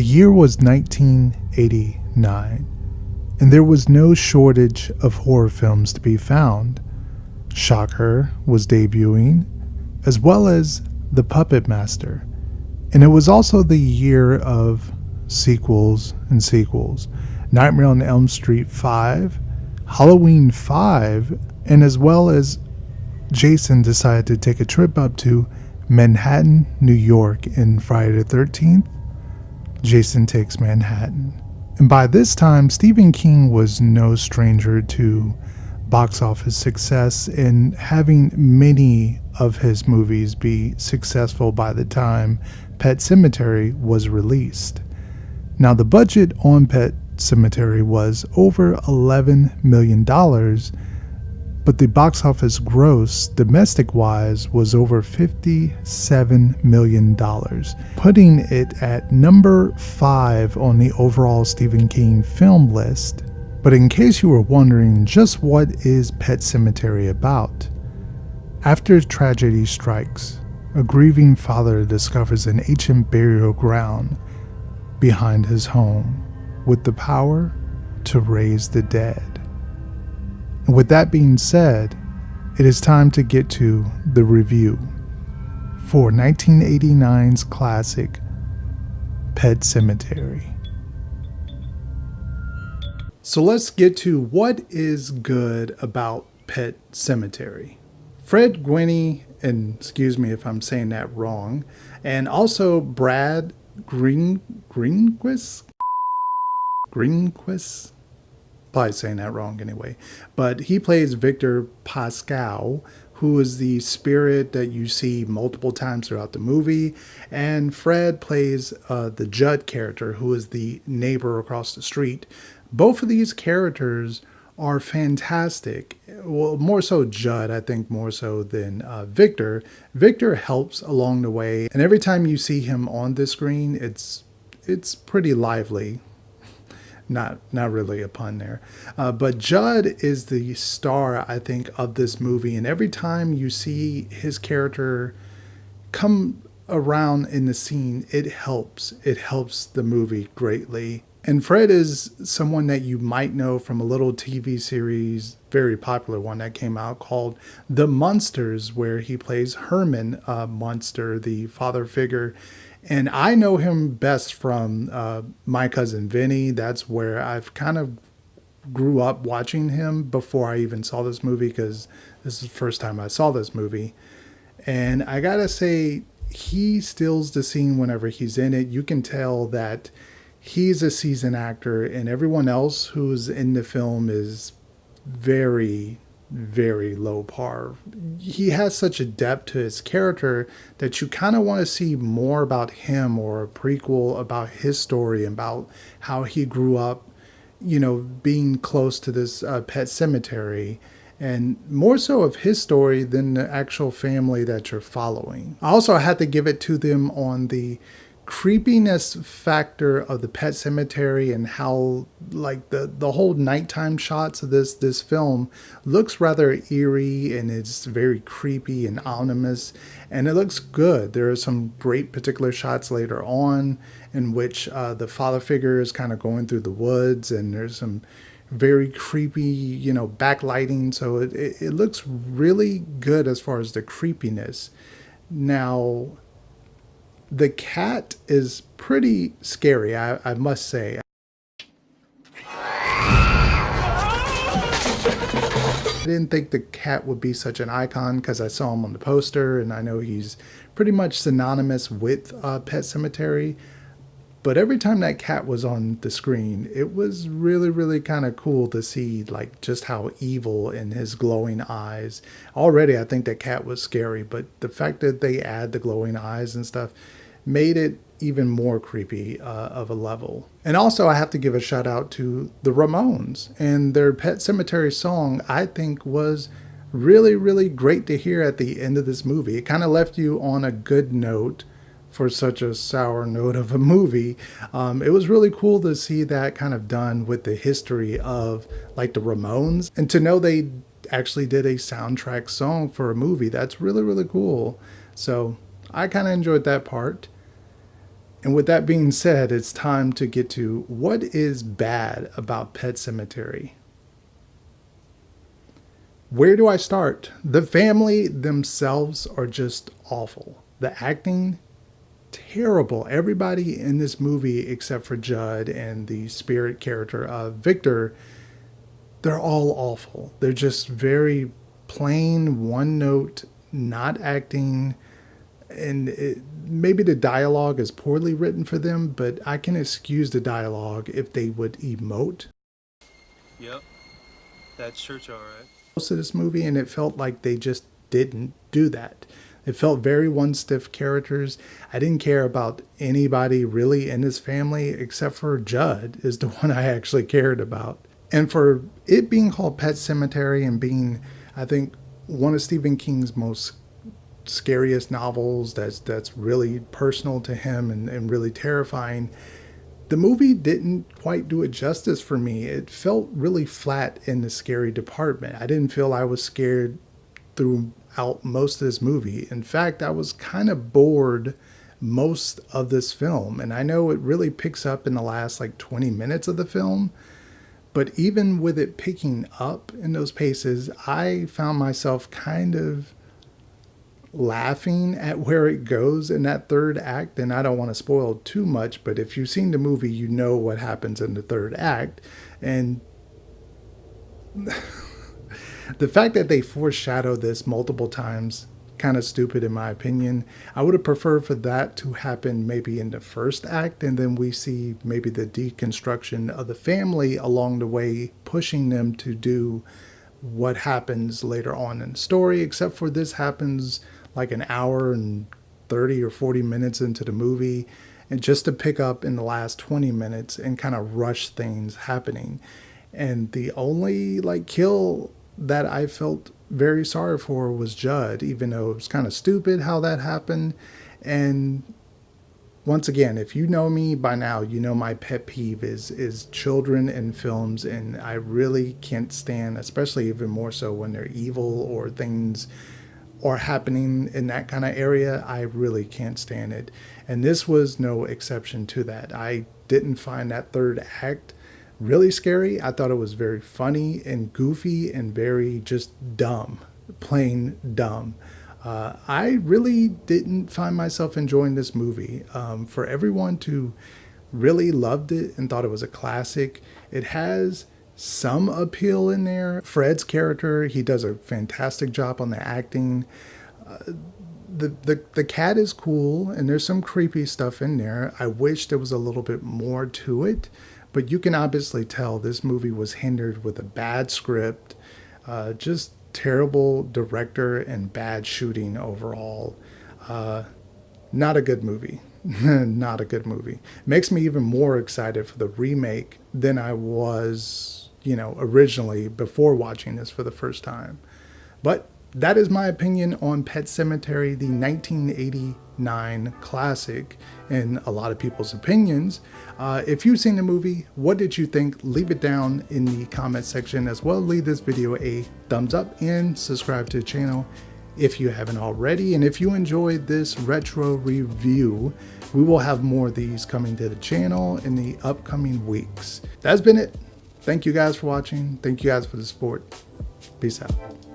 year was 1989, and there was no shortage of horror films to be found. Shocker was debuting, as well as The Puppet Master, and it was also the year of sequels and sequels. Nightmare on Elm Street 5, Halloween 5, and as well as Jason decided to take a trip up to Manhattan, New York in Friday the 13th. Jason Takes Manhattan. And by this time, Stephen King was no stranger to box office success and having many of his movies be successful by the time Pet Sematary was released. Now, the budget on Pet Sematary was over $11 million, but the box office gross, domestic-wise, was over $57 million, putting it at number 5 on the overall Stephen King film list. But in case you were wondering, just what is Pet Sematary about? After tragedy strikes, a grieving father discovers an ancient burial ground behind his home with the power to raise the dead. And with that being said, it is time to get to the review for 1989's classic Pet Sematary. So let's get to what is good about Pet Sematary. Fred Gwynne, and excuse me if I'm saying that wrong, and also Brad Greenquist, probably saying that wrong anyway, but he plays Victor Pascal, who is the spirit that you see multiple times throughout the movie, and Fred plays the Judd character, who is the neighbor across the street. Both of these characters are fantastic. Well, more so Judd, I think, more so than Victor. Victor helps along the way, and every time you see him on the screen, it's pretty lively. Not really a pun there. But Judd is the star, I think, of this movie. And every time you see his character come around in the scene, it helps. It helps the movie greatly. And Fred is someone that you might know from a little TV series, very popular one that came out called The Munsters, where he plays Herman Munster, the father figure. And I know him best from My Cousin Vinny. That's where I've kind of grew up watching him before I even saw this movie, because this is the first time I saw this movie. And I gotta say, he steals the scene whenever he's in it. You can tell that he's a seasoned actor, and everyone else who's in the film is very, very low par. He has such a depth to his character that you kind of want to see more about him, or a prequel about his story, about how he grew up, you know, being close to this Pet Sematary, and more so of his story than the actual family that you're following. I also had to give it to them on the creepiness factor of the Pet Sematary, and how like the whole nighttime shots of this film looks rather eerie, and it's very creepy and ominous, and it looks good. There are some great particular shots later on in which the father figure is kind of going through the woods, and there's some very creepy, you know, backlighting, so it looks really good as far as the creepiness. Now, the cat is pretty scary, I must say. I didn't think the cat would be such an icon because I saw him on the poster, and I know he's pretty much synonymous with Pet Sematary. But every time that cat was on the screen, it was really, really kind of cool to see like just how evil in his glowing eyes. Already, I think that cat was scary, but the fact that they add the glowing eyes and stuff made it even more creepy of a level. And also, I have to give a shout out to the Ramones, and their Pet Sematary song, I think, was really, really great to hear at the end of this movie. It kind of left you on a good note for such a sour note of a movie. It was really cool to see that kind of done with the history of like the Ramones, and to know they actually did a soundtrack song for a movie. That's really, really cool. So I kind of enjoyed that part. And with that being said, it's time to get to what is bad about Pet Sematary. Where do I start? The family themselves are just awful. The acting, terrible. Everybody in this movie, except for Judd and the spirit character of Victor, they're all awful. They're just very plain, one note, not acting. And maybe the dialogue is poorly written for them, but I can excuse the dialogue if they would emote. Yep, that's church, all right. Most of this movie, and it felt like they just didn't do that. It felt very one stiff characters. I didn't care about anybody really in his family except for Judd is the one I actually cared about. And for it being called Pet Sematary and being, I think, one of Stephen King's most scariest novels that's really personal to him and really terrifying, the movie didn't quite do it justice for me. It felt really flat in the scary department. I didn't feel I was scared throughout most of this movie. In fact, I was kind of bored most of this film. And I know it really picks up in the last like 20 minutes of the film. But even with it picking up in those paces, I found myself kind of laughing at where it goes in that third act. And I don't want to spoil too much, but if you've seen the movie, you know what happens in the third act. And the fact that they foreshadow this multiple times, kind of stupid in my opinion. I would have preferred for that to happen maybe in the first act, and then we see maybe the deconstruction of the family along the way, pushing them to do what happens later on in the story, except for this happens like an hour and 30 or 40 minutes into the movie, and just to pick up in the last 20 minutes and kind of rush things happening. And the only like kill that I felt very sorry for was Judd, even though it was kind of stupid how that happened. And once again, if you know me by now, you know my pet peeve is children in films, and I really can't stand, especially even more so when they're evil or things are happening in that kind of area. I really can't stand it. And this was no exception to that. I didn't find that third act really scary. I thought it was very funny and goofy and very just dumb, plain dumb. I really didn't find myself enjoying this movie. For everyone to really loved it and thought it was a classic, it has some appeal in there. Fred's character, he does a fantastic job on the acting. The cat is cool, and there's some creepy stuff in there. I wish there was a little bit more to it, but you can obviously tell this movie was hindered with a bad script, just terrible director and bad shooting overall. Not a good movie. Not a good movie. Makes me even more excited for the remake than I was, originally before watching this for the first time. But that is my opinion on Pet Sematary, the 1989 classic, in a lot of people's opinions. If you've seen the movie, what did you think? Leave it down in the comment section, as well. Leave this video a thumbs up and subscribe to the channel if you haven't already. And if you enjoyed this retro review, we will have more of these coming to the channel in the upcoming weeks. That's been it. Thank you guys for watching. Thank you guys for the support. Peace out.